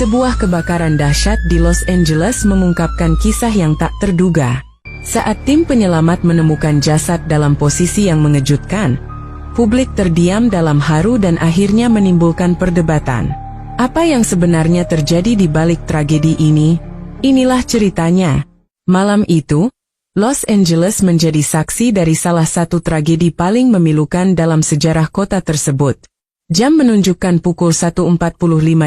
Sebuah kebakaran dahsyat di Los Angeles mengungkapkan kisah yang tak terduga. Saat tim penyelamat menemukan jasad dalam posisi yang mengejutkan, publik terdiam dalam haru dan akhirnya menimbulkan perdebatan. Apa yang sebenarnya terjadi di balik tragedi ini? Inilah ceritanya. Malam itu, Los Angeles menjadi saksi dari salah satu tragedi paling memilukan dalam sejarah kota tersebut. Jam menunjukkan pukul 1.45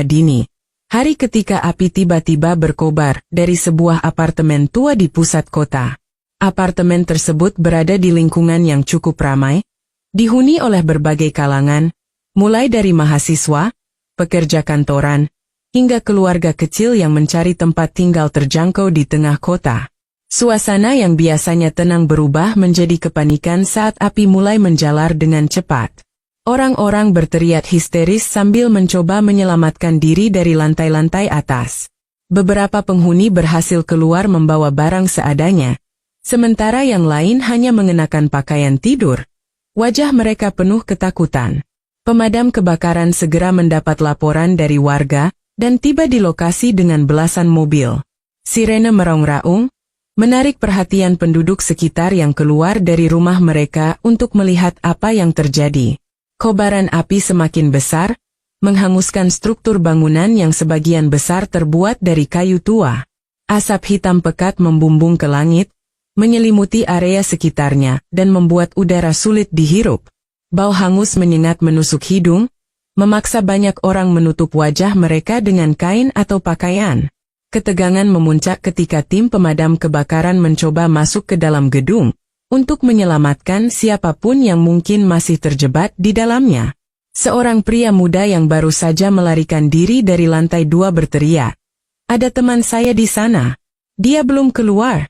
dini. Hari ketika api tiba-tiba berkobar dari sebuah apartemen tua di pusat kota. Apartemen tersebut berada di lingkungan yang cukup ramai, dihuni oleh berbagai kalangan, mulai dari mahasiswa, pekerja kantoran, hingga keluarga kecil yang mencari tempat tinggal terjangkau di tengah kota. Suasana yang biasanya tenang berubah menjadi kepanikan saat api mulai menjalar dengan cepat. Orang-orang berteriak histeris sambil mencoba menyelamatkan diri dari lantai-lantai atas. Beberapa penghuni berhasil keluar membawa barang seadanya, sementara yang lain hanya mengenakan pakaian tidur. Wajah mereka penuh ketakutan. Pemadam kebakaran segera mendapat laporan dari warga dan tiba di lokasi dengan belasan mobil. Sirene meraung-raung, menarik perhatian penduduk sekitar yang keluar dari rumah mereka untuk melihat apa yang terjadi. Kobaran api semakin besar, menghanguskan struktur bangunan yang sebagian besar terbuat dari kayu tua. Asap hitam pekat membumbung ke langit, menyelimuti area sekitarnya dan membuat udara sulit dihirup. Bau hangus menyengat menusuk hidung, memaksa banyak orang menutup wajah mereka dengan kain atau pakaian. Ketegangan memuncak ketika tim pemadam kebakaran mencoba masuk ke dalam gedung untuk menyelamatkan siapapun yang mungkin masih terjebak di dalamnya. Seorang pria muda yang baru saja melarikan diri dari lantai 2 berteriak, "Ada teman saya di sana. Dia belum keluar."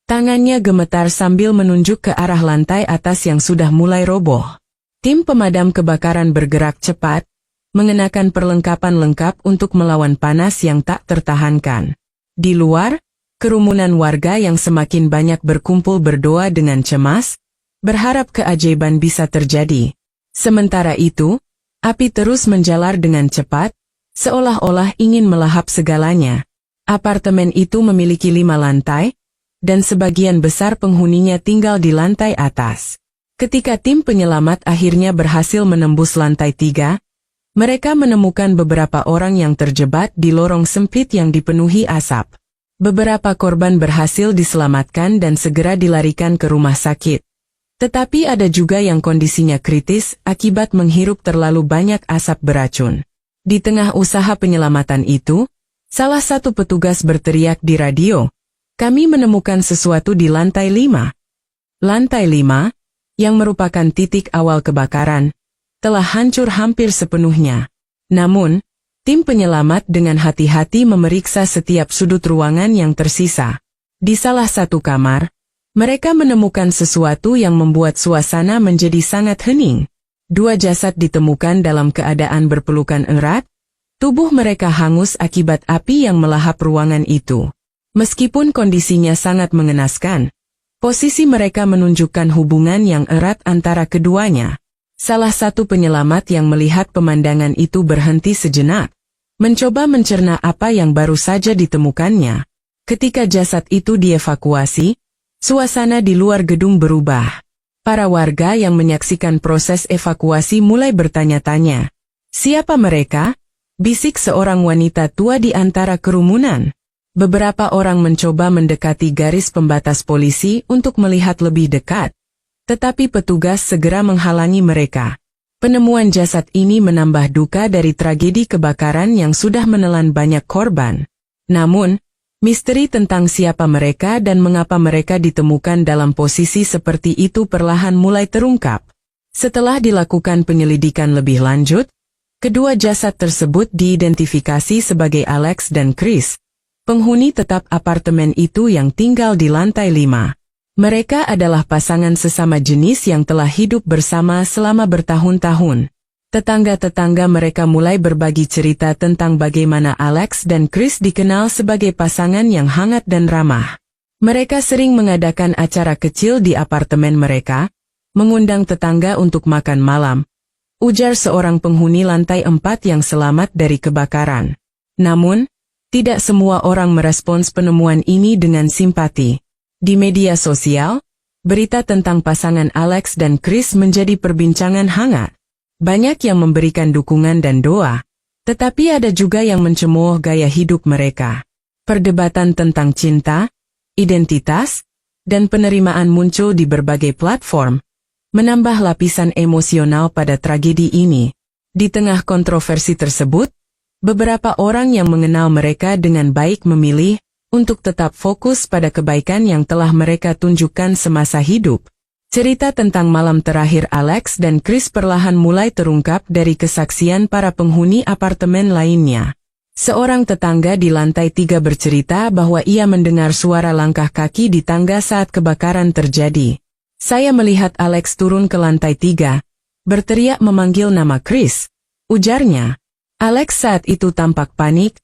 Tangannya gemetar sambil menunjuk ke arah lantai atas yang sudah mulai roboh. Tim pemadam kebakaran bergerak cepat, mengenakan perlengkapan lengkap untuk melawan panas yang tak tertahankan. Di luar, kerumunan warga yang semakin banyak berkumpul berdoa dengan cemas, berharap keajaiban bisa terjadi. Sementara itu, api terus menjalar dengan cepat, seolah-olah ingin melahap segalanya. Apartemen itu memiliki 5 lantai, dan sebagian besar penghuninya tinggal di lantai atas. Ketika tim penyelamat akhirnya berhasil menembus lantai 3, mereka menemukan beberapa orang yang terjebak di lorong sempit yang dipenuhi asap. Beberapa korban berhasil diselamatkan dan segera dilarikan ke rumah sakit. Tetapi ada juga yang kondisinya kritis akibat menghirup terlalu banyak asap beracun. Di tengah usaha penyelamatan itu, salah satu petugas berteriak di radio, "Kami menemukan sesuatu di lantai 5. Lantai 5, yang merupakan titik awal kebakaran, telah hancur hampir sepenuhnya. Namun, tim penyelamat dengan hati-hati memeriksa setiap sudut ruangan yang tersisa. Di salah satu kamar, mereka menemukan sesuatu yang membuat suasana menjadi sangat hening. 2 jasad ditemukan dalam keadaan berpelukan erat, tubuh mereka hangus akibat api yang melahap ruangan itu. Meskipun kondisinya sangat mengenaskan, posisi mereka menunjukkan hubungan yang erat antara keduanya. Salah satu penyelamat yang melihat pemandangan itu berhenti sejenak, mencoba mencerna apa yang baru saja ditemukannya. Ketika jasad itu dievakuasi, suasana di luar gedung berubah. Para warga yang menyaksikan proses evakuasi mulai bertanya-tanya, "Siapa mereka?" bisik seorang wanita tua di antara kerumunan. Beberapa orang mencoba mendekati garis pembatas polisi untuk melihat lebih dekat, tetapi petugas segera menghalangi mereka. Penemuan jasad ini menambah duka dari tragedi kebakaran yang sudah menelan banyak korban. Namun, misteri tentang siapa mereka dan mengapa mereka ditemukan dalam posisi seperti itu perlahan mulai terungkap. Setelah dilakukan penyelidikan lebih lanjut, kedua jasad tersebut diidentifikasi sebagai Alex dan Chris, penghuni tetap apartemen itu yang tinggal di lantai 5. Mereka adalah pasangan sesama jenis yang telah hidup bersama selama bertahun-tahun. Tetangga-tetangga mereka mulai berbagi cerita tentang bagaimana Alex dan Chris dikenal sebagai pasangan yang hangat dan ramah. Mereka sering mengadakan acara kecil di apartemen mereka, mengundang tetangga untuk makan malam, ujar seorang penghuni lantai 4 yang selamat dari kebakaran. Namun, tidak semua orang merespons penemuan ini dengan simpati. Di media sosial, berita tentang pasangan Alex dan Chris menjadi perbincangan hangat. Banyak yang memberikan dukungan dan doa, tetapi ada juga yang mencemooh gaya hidup mereka. Perdebatan tentang cinta, identitas, dan penerimaan muncul di berbagai platform, menambah lapisan emosional pada tragedi ini. Di tengah kontroversi tersebut, beberapa orang yang mengenal mereka dengan baik memilih untuk tetap fokus pada kebaikan yang telah mereka tunjukkan semasa hidup. Cerita tentang malam terakhir Alex dan Chris perlahan mulai terungkap dari kesaksian para penghuni apartemen lainnya. Seorang tetangga di lantai 3 bercerita bahwa ia mendengar suara langkah kaki di tangga saat kebakaran terjadi. Saya melihat Alex turun ke lantai 3, berteriak memanggil nama Chris, ujarnya. Alex saat itu tampak panik,